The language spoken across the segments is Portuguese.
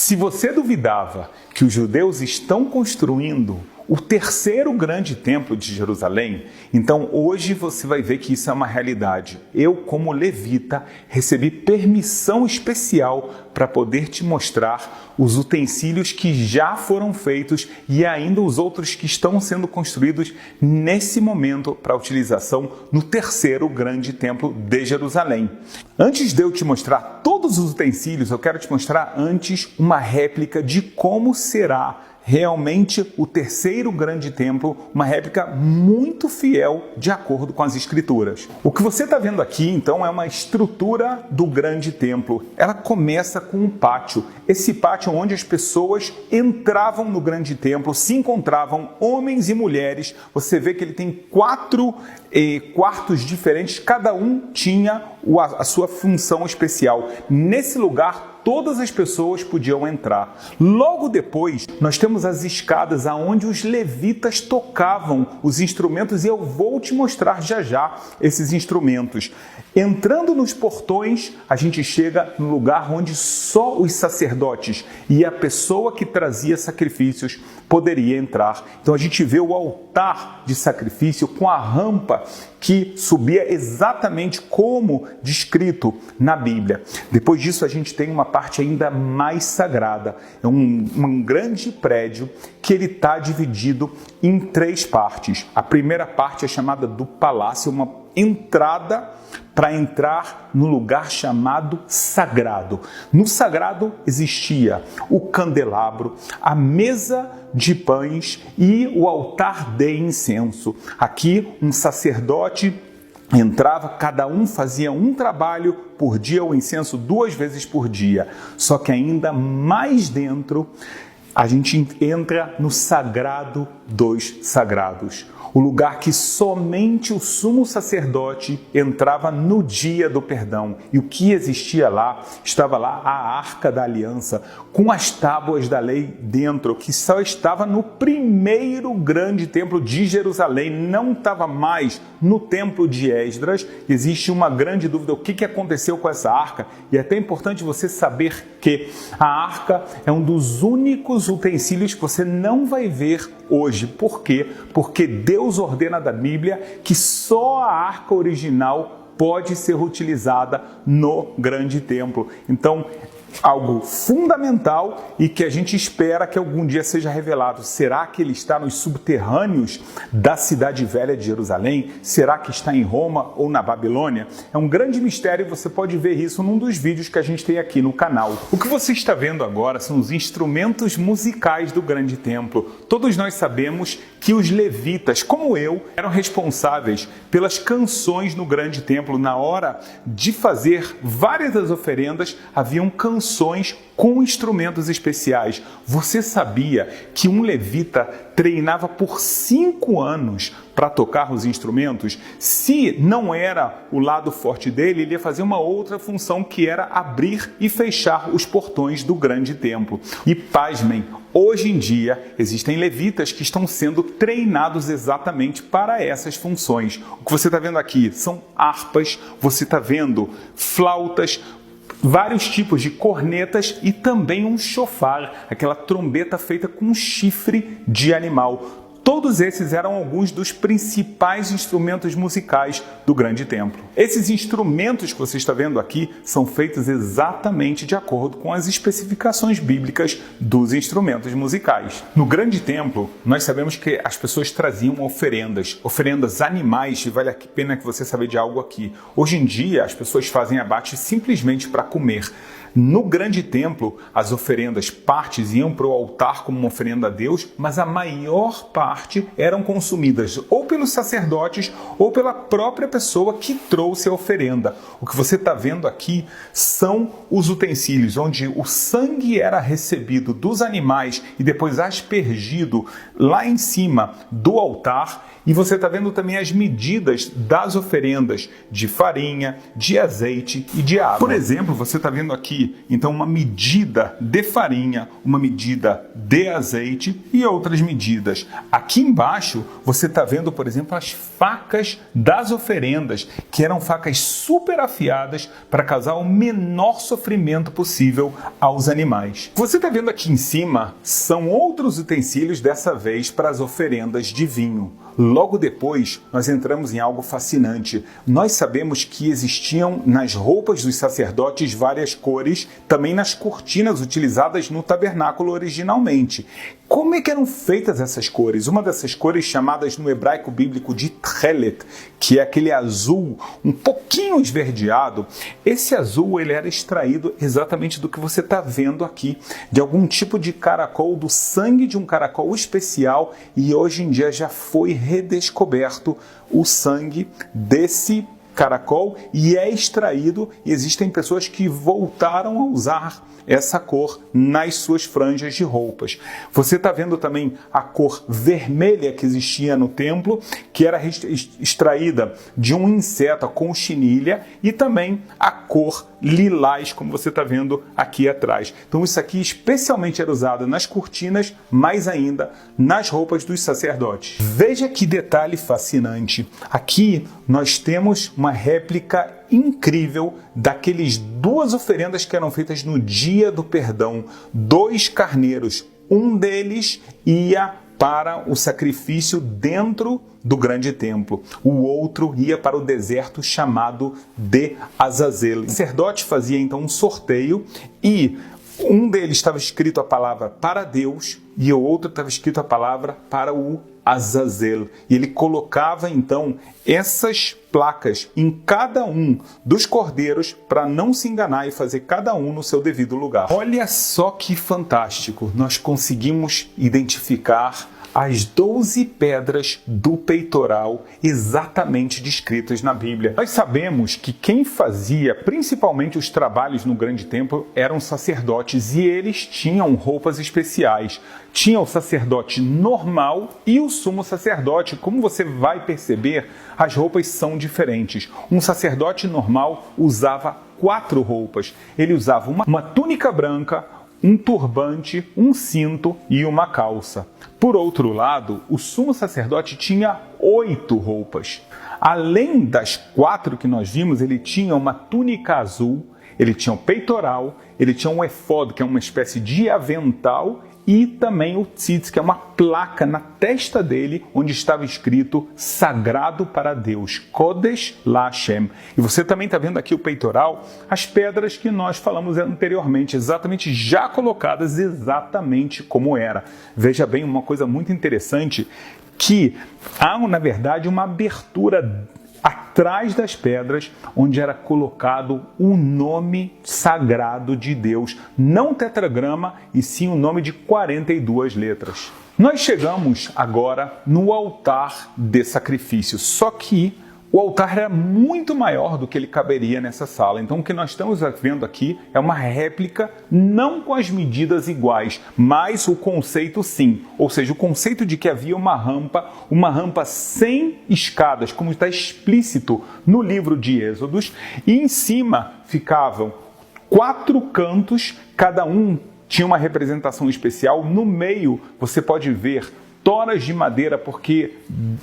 Se você duvidava que os judeus estão construindo o terceiro grande templo de Jerusalém, então hoje você vai ver que isso é uma realidade. Eu, como levita, recebi permissão especial para poder te mostrar os utensílios que já foram feitos e ainda os outros que estão sendo construídos nesse momento para utilização no terceiro grande templo de Jerusalém. Antes de eu te mostrar todos os utensílios, eu quero te mostrar antes uma réplica de como será realmente o terceiro grande templo, uma réplica muito fiel de acordo com as escrituras. O que você está vendo aqui, então, é uma estrutura do grande templo. Ela começa com um pátio. Esse pátio onde as pessoas entravam no grande templo, se encontravam homens e mulheres. Você vê que ele tem 4 quartos diferentes, cada um tinha a sua função especial. Nesse lugar, todas as pessoas podiam entrar. Logo depois, nós temos as escadas aonde os levitas tocavam os instrumentos e eu vou te mostrar já já esses instrumentos. Entrando nos portões, a gente chega no lugar onde só os sacerdotes e a pessoa que trazia sacrifícios poderia entrar. Então a gente vê o altar de sacrifício com a rampa que subia exatamente como descrito na Bíblia. Depois disso a gente tem uma parte ainda mais sagrada. É um grande prédio que ele está dividido em 3 partes. A primeira parte é chamada do palácio, uma entrada para entrar no lugar chamado sagrado. No sagrado existia o candelabro, a mesa de pães e o altar de incenso. Aqui um sacerdote entrava, cada um fazia um trabalho por dia, o incenso 2 vezes por dia. Só que ainda mais dentro, a gente entra no sagrado dos sagrados. O lugar que somente o sumo sacerdote entrava no dia do perdão. E o que existia lá? Estava lá a Arca da Aliança, com as tábuas da lei dentro, que só estava no primeiro grande templo de Jerusalém, não estava mais no templo de Esdras. Existe uma grande dúvida, o que aconteceu com essa arca? E é até importante você saber que a arca é um dos únicos utensílios que você não vai ver hoje. Por quê? Porque Deus ordena da Bíblia que só a arca original pode ser utilizada no grande templo. Então, algo fundamental e que a gente espera que algum dia seja revelado. Será que ele está nos subterrâneos da cidade velha de Jerusalém? Será que está em Roma ou na Babilônia? É um grande mistério e você pode ver isso num dos vídeos que a gente tem aqui no canal. O que você está vendo agora são os instrumentos musicais do grande templo. Todos nós sabemos que os levitas, como eu, eram responsáveis pelas canções no grande templo. Na hora de fazer várias das oferendas, haviam canções com instrumentos especiais. Você sabia que um levita treinava por 5 anos para tocar os instrumentos? Se não era o lado forte dele, ele ia fazer uma outra função que era abrir e fechar os portões do grande templo. E pasmem, hoje em dia existem levitas que estão sendo treinados exatamente para essas funções. O que você está vendo aqui são harpas, você está vendo flautas, vários tipos de cornetas e também um chofar, aquela trombeta feita com chifre de animal. Todos esses eram alguns dos principais instrumentos musicais do grande templo. Esses instrumentos que você está vendo aqui são feitos exatamente de acordo com as especificações bíblicas dos instrumentos musicais. No grande templo, nós sabemos que as pessoas traziam oferendas animais, e vale a pena que você saiba de algo aqui. Hoje em dia, as pessoas fazem abate simplesmente para comer. No grande templo, as oferendas, partes iam para o altar como uma oferenda a Deus, mas a maior parte eram consumidas ou pelos sacerdotes ou pela própria pessoa que trouxe a oferenda. O que você está vendo aqui são os utensílios, onde o sangue era recebido dos animais e depois aspergido lá em cima do altar. E você está vendo também as medidas das oferendas de farinha, de azeite e de água. Por exemplo, você está vendo aqui aqui, então, uma medida de farinha, uma medida de azeite e outras medidas. Aqui embaixo, você está vendo, por exemplo, as facas das oferendas, que eram facas super afiadas para causar o menor sofrimento possível aos animais. Você está vendo aqui em cima, são outros utensílios, dessa vez para as oferendas de vinho. Logo depois, nós entramos em algo fascinante. Nós sabemos que existiam nas roupas dos sacerdotes várias cores, também nas cortinas utilizadas no tabernáculo originalmente. Como é que eram feitas essas cores? Uma dessas cores, chamadas no hebraico bíblico de tchelet, que é aquele azul um pouquinho esverdeado, esse azul ele era extraído exatamente do que você está vendo aqui, de algum tipo de caracol, do sangue de um caracol especial, e hoje em dia já foi redescoberto o sangue desse caracol e é extraído, e existem pessoas que voltaram a usar essa cor nas suas franjas de roupas. Você está vendo também a cor vermelha que existia no templo, que era extraída de um inseto, a conchinilha, e também a cor lilás, como você está vendo aqui atrás. Então isso aqui especialmente era usado nas cortinas, mais ainda nas roupas dos sacerdotes. Veja que detalhe fascinante. Aqui nós temos uma réplica incrível daqueles 2 oferendas que eram feitas no dia do perdão. 2 carneiros. Um deles ia para o sacrifício dentro do grande templo. O outro ia para o deserto chamado de Azazel. O sacerdote fazia então um sorteio e um deles estava escrito a palavra para Deus e o outro estava escrito a palavra para o Azazel. E ele colocava então essas placas em cada um dos cordeiros para não se enganar e fazer cada um no seu devido lugar. Olha só que fantástico! Nós conseguimos identificar as 12 pedras do peitoral exatamente descritas na Bíblia. Nós sabemos que quem fazia principalmente os trabalhos no grande templo eram sacerdotes e eles tinham roupas especiais. Tinha o sacerdote normal e o sumo sacerdote. Como você vai perceber, as roupas são diferentes. Um sacerdote normal usava 4 roupas. Ele usava uma túnica branca, um turbante, um cinto e uma calça. Por outro lado, o sumo sacerdote tinha 8 roupas. Além das 4 que nós vimos, ele tinha uma túnica azul, ele tinha um peitoral, ele tinha um efod, que é uma espécie de avental, e também o tzitz, que é uma placa na testa dele, onde estava escrito Sagrado para Deus, Kodesh LaHashem. E você também está vendo aqui o peitoral, as pedras que nós falamos anteriormente, exatamente já colocadas exatamente como era. Veja bem, uma coisa muito interessante, que há, na verdade, uma abertura atrás das pedras, onde era colocado o nome sagrado de Deus, não tetragrama, e sim o nome de 42 letras. Nós chegamos agora no altar de sacrifício, só que o altar era muito maior do que ele caberia nessa sala. Então o que nós estamos vendo aqui é uma réplica, não com as medidas iguais, mas o conceito sim. Ou seja, o conceito de que havia uma rampa sem escadas, como está explícito no livro de Êxodos, e em cima ficavam 4 cantos, cada um tinha uma representação especial. No meio você pode ver toras de madeira, porque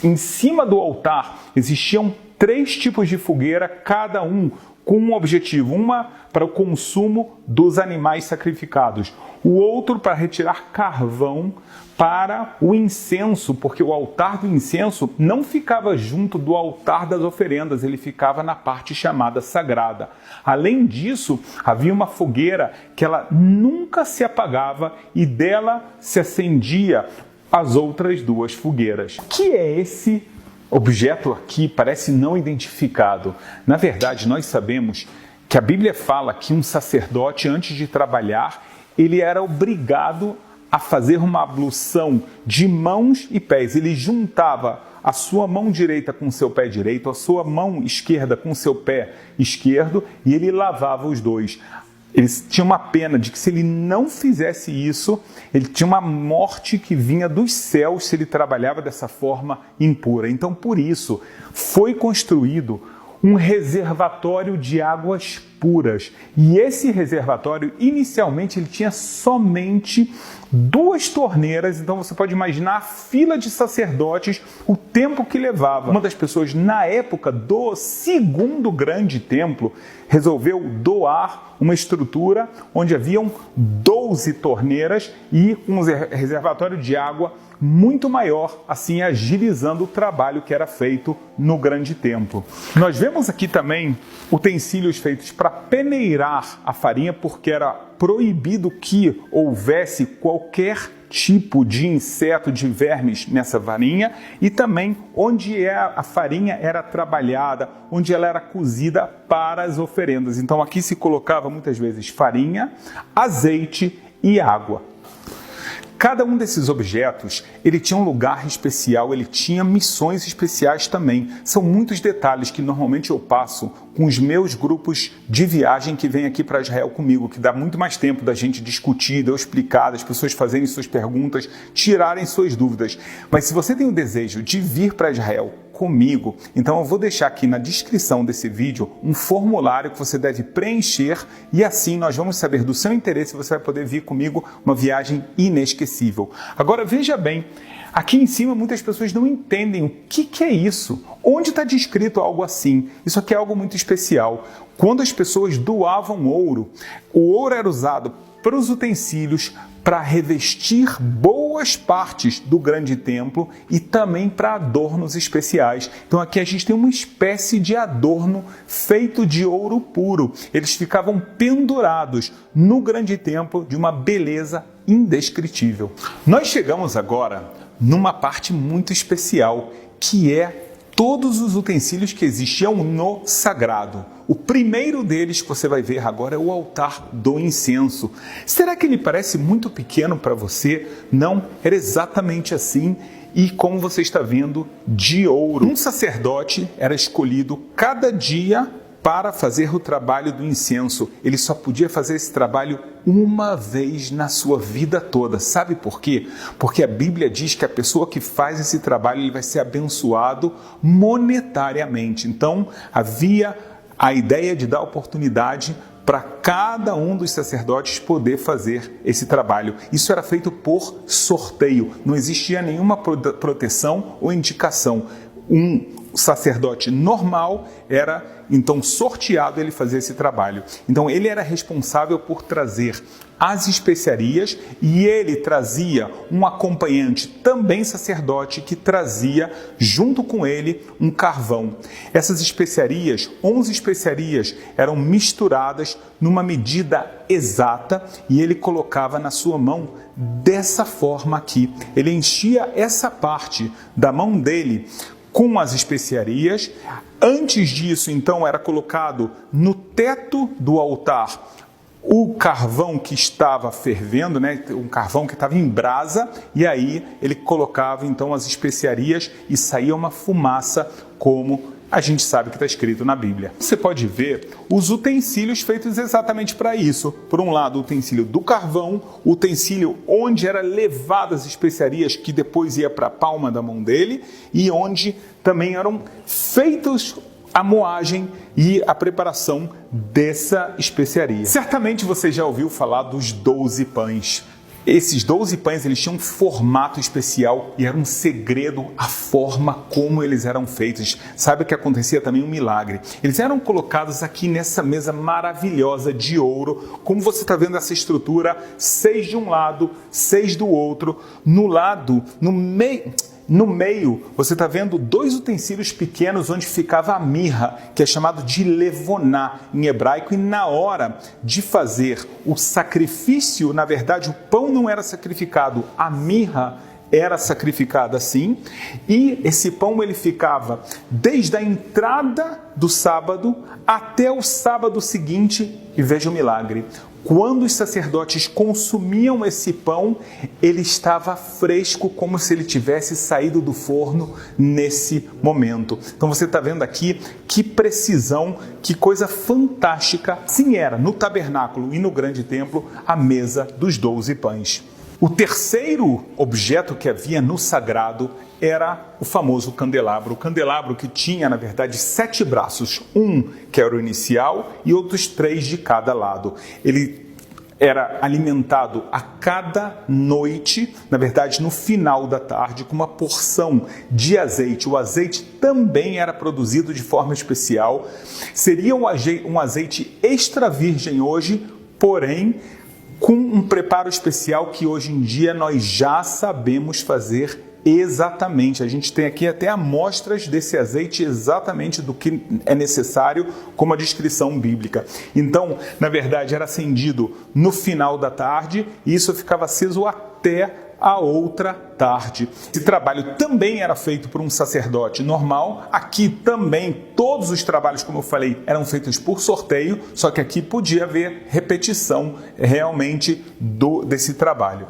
em cima do altar existiam 3 tipos de fogueira, cada um com um objetivo. Uma para o consumo dos animais sacrificados, o outro para retirar carvão para o incenso, porque o altar do incenso não ficava junto do altar das oferendas, ele ficava na parte chamada sagrada. Além disso, havia uma fogueira que ela nunca se apagava e dela se acendia as outras 2 fogueiras. O que é esse objeto aqui? Parece não identificado. Na verdade, nós sabemos que a Bíblia fala que um sacerdote, antes de trabalhar, ele era obrigado a fazer uma ablução de mãos e pés. Ele juntava a sua mão direita com o seu pé direito, a sua mão esquerda com o seu pé esquerdo, e ele lavava os 2. Ele tinha uma pena de que, se ele não fizesse isso, ele tinha uma morte que vinha dos céus se ele trabalhava dessa forma impura. Então, por isso, foi construído um reservatório de águas puras. E esse reservatório, inicialmente, ele tinha somente 2 torneiras, então você pode imaginar a fila de sacerdotes, o tempo que levava. Uma das pessoas, na época do segundo grande templo, resolveu doar uma estrutura onde haviam 12 torneiras e um reservatório de água muito maior, assim agilizando o trabalho que era feito no grande templo. Nós vemos aqui também utensílios feitos para peneirar a farinha, porque era proibido que houvesse qualquer tipo de inseto, de vermes nessa farinha, e também onde a farinha era trabalhada, onde ela era cozida para as oferendas. Então aqui se colocava muitas vezes farinha, azeite e água. Cada um desses objetos, ele tinha um lugar especial, ele tinha missões especiais também. São muitos detalhes que normalmente eu passo com os meus grupos de viagem que vêm aqui para Israel comigo, que dá muito mais tempo da gente discutir, de eu explicar, das pessoas fazerem suas perguntas, tirarem suas dúvidas. Mas se você tem o desejo de vir para Israel comigo, então eu vou deixar aqui na descrição desse vídeo um formulário que você deve preencher e assim nós vamos saber do seu interesse e você vai poder vir comigo uma viagem inesquecível. Agora veja bem, aqui em cima muitas pessoas não entendem o que é isso. Onde está descrito algo assim? Isso aqui é algo muito especial. Quando as pessoas doavam ouro, o ouro era usado para os utensílios, para revestir boas partes do grande templo e também para adornos especiais. Então aqui a gente tem uma espécie de adorno feito de ouro puro. Eles ficavam pendurados no grande templo de uma beleza indescritível. Nós chegamos agora numa parte muito especial, que é todos os utensílios que existiam no sagrado. O primeiro deles que você vai ver agora é o altar do incenso. Será que ele parece muito pequeno para você? Não, era exatamente assim. E como você está vendo, de ouro. Um sacerdote era escolhido cada dia para fazer o trabalho do incenso. Ele só podia fazer esse trabalho uma vez na sua vida toda. Sabe por quê? Porque a Bíblia diz que a pessoa que faz esse trabalho ele vai ser abençoado monetariamente. Então, havia a ideia de dar oportunidade para cada um dos sacerdotes poder fazer esse trabalho. Isso era feito por sorteio. Não existia nenhuma proteção ou indicação. Um sacerdote normal era então sorteado ele fazer esse trabalho. Então ele era responsável por trazer as especiarias e ele trazia um acompanhante, também sacerdote, que trazia junto com ele um carvão. Essas especiarias, 11 especiarias, eram misturadas numa medida exata e ele colocava na sua mão dessa forma aqui. Ele enchia essa parte da mão dele com as especiarias. Antes disso, então, era colocado no teto do altar o carvão que estava fervendo, né? Um carvão que estava em brasa, e aí ele colocava então as especiarias e saía uma fumaça, como a gente sabe que está escrito na Bíblia. Você pode ver os utensílios feitos exatamente para isso. Por um lado, o utensílio do carvão, o utensílio onde era levadas as especiarias, que depois ia para a palma da mão dele, e onde também eram feitos a moagem e a preparação dessa especiaria. Certamente você já ouviu falar dos 12 pães. Esses 12 pães, eles tinham um formato especial e era um segredo a forma como eles eram feitos. Sabe que acontecia também um milagre. Eles eram colocados aqui nessa mesa maravilhosa de ouro, como você está vendo essa estrutura, 6 de um lado, 6 do outro. No meio, você está vendo 2 utensílios pequenos onde ficava a mirra, que é chamado de levoná em hebraico, e na hora de fazer o sacrifício, na verdade, o pão não era sacrificado, a mirra era sacrificada sim, e esse pão ele ficava desde a entrada do sábado até o sábado seguinte, e veja o milagre. Quando os sacerdotes consumiam esse pão, ele estava fresco, como se ele tivesse saído do forno nesse momento. Então você está vendo aqui que precisão, que coisa fantástica. Sim, era no tabernáculo e no grande templo a mesa dos 12 pães. O terceiro objeto que havia no sagrado era o famoso candelabro. O candelabro que tinha, na verdade, 7 braços. Um que era o inicial e outros 3 de cada lado. Ele era alimentado a cada noite, na verdade no final da tarde, com uma porção de azeite. O azeite também era produzido de forma especial. Seria um azeite extra virgem hoje, porém com um preparo especial que hoje em dia nós já sabemos fazer exatamente. A gente tem aqui até amostras desse azeite exatamente do que é necessário, como a descrição bíblica. Então, na verdade, era acendido no final da tarde e isso ficava aceso até a outra tarde. Esse trabalho também era feito por um sacerdote normal. Aqui também todos os trabalhos, como eu falei, eram feitos por sorteio, só que aqui podia haver repetição realmente desse trabalho.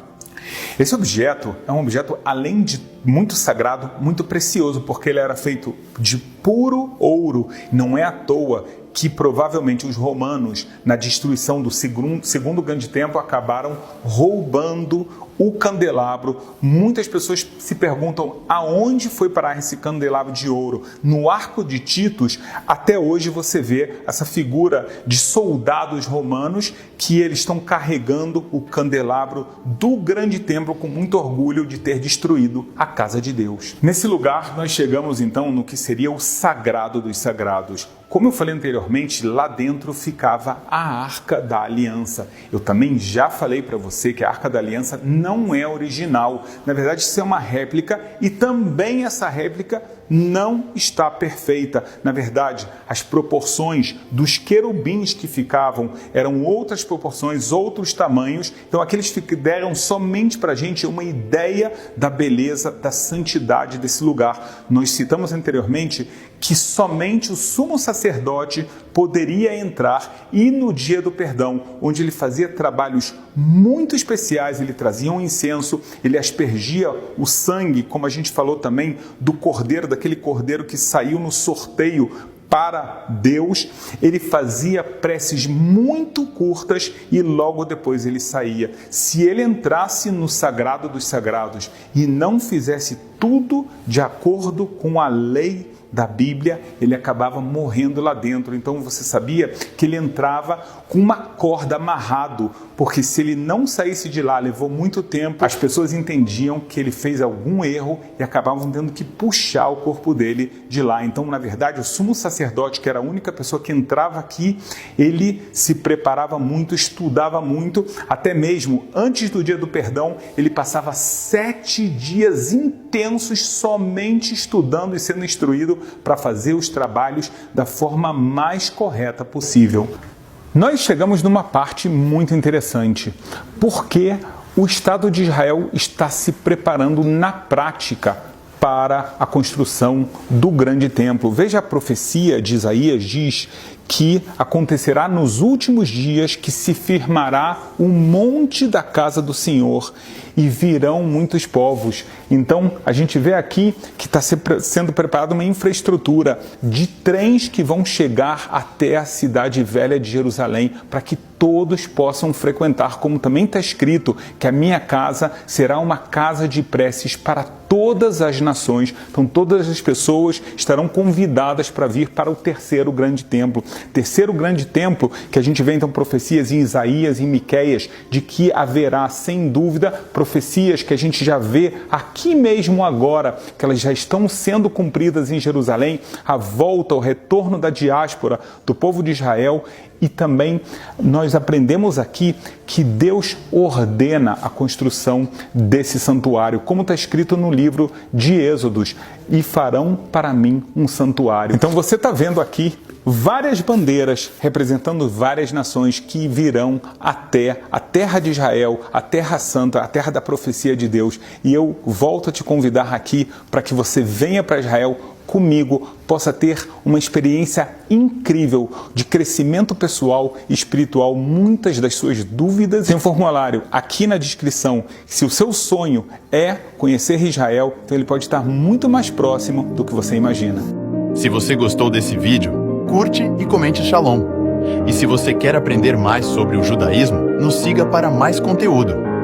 Esse objeto é um objeto, além de muito sagrado, muito precioso, porque ele era feito de puro ouro. Não é à toa que provavelmente os romanos, na destruição do segundo grande templo, acabaram roubando o candelabro. Muitas pessoas se perguntam aonde foi parar esse candelabro de ouro. No Arco de Titus, até hoje você vê essa figura de soldados romanos que eles estão carregando o candelabro do grande templo com muito orgulho de ter destruído a casa de Deus. Nesse lugar nós chegamos então no que seria o sagrado dos sagrados. Como eu falei anteriormente, lá dentro ficava a Arca da Aliança. Eu também já falei para você que a Arca da Aliança não é original. Na verdade, isso é uma réplica e também essa réplica não está perfeita. Na verdade, as proporções dos querubins que ficavam eram outras proporções, outros tamanhos. Então, aqueles deram somente para a gente uma ideia da beleza, da santidade desse lugar. Nós citamos anteriormente que somente o sumo sacerdote poderia entrar e no dia do perdão, onde ele fazia trabalhos muito especiais, ele trazia um incenso, ele aspergia o sangue, como a gente falou também, do cordeiro, daquele cordeiro que saiu no sorteio para Deus, ele fazia preces muito curtas e logo depois ele saía. Se ele entrasse no sagrado dos sagrados e não fizesse tudo de acordo com a lei da Bíblia, ele acabava morrendo lá dentro. Então você sabia que ele entrava com uma corda amarrado, porque se ele não saísse de lá, levou muito tempo, as pessoas entendiam que ele fez algum erro e acabavam tendo que puxar o corpo dele de lá. Então, na verdade, o sumo sacerdote, que era a única pessoa que entrava aqui, ele se preparava muito, estudava muito, até mesmo antes do dia do perdão, ele passava 7 dias intensos somente estudando e sendo instruído para fazer os trabalhos da forma mais correta possível. Nós chegamos numa parte muito interessante, porque o Estado de Israel está se preparando na prática para a construção do grande templo. Veja, a profecia de Isaías diz que acontecerá nos últimos dias que se firmará o monte da casa do Senhor e virão muitos povos. Então, a gente vê aqui que está sendo preparada uma infraestrutura de trens que vão chegar até a cidade velha de Jerusalém, para que todos possam frequentar, como também está escrito, que a minha casa será uma casa de preces para todas as nações. Então, todas as pessoas estarão convidadas para vir para o terceiro grande templo. Terceiro grande templo, que a gente vê então profecias em Isaías e em Miqueias, de que haverá, sem dúvida, profecias que a gente já vê aqui mesmo agora, que elas já estão sendo cumpridas em Jerusalém, a volta, o retorno da diáspora do povo de Israel. E também nós aprendemos aqui que Deus ordena a construção desse santuário, como está escrito no livro de Êxodos: e farão para mim um santuário. Então você está vendo aqui várias bandeiras representando várias nações que virão até a terra de Israel, a terra santa, a terra da profecia de Deus. E eu volto a te convidar aqui para que você venha para Israel comigo, possa ter uma experiência incrível de crescimento pessoal e espiritual. Muitas das suas dúvidas, tem um formulário aqui na descrição. Se o seu sonho é conhecer Israel, então ele pode estar muito mais próximo do que você imagina. Se você gostou desse vídeo, curte e comente Shalom. E se você quer aprender mais sobre o judaísmo, nos siga para mais conteúdo.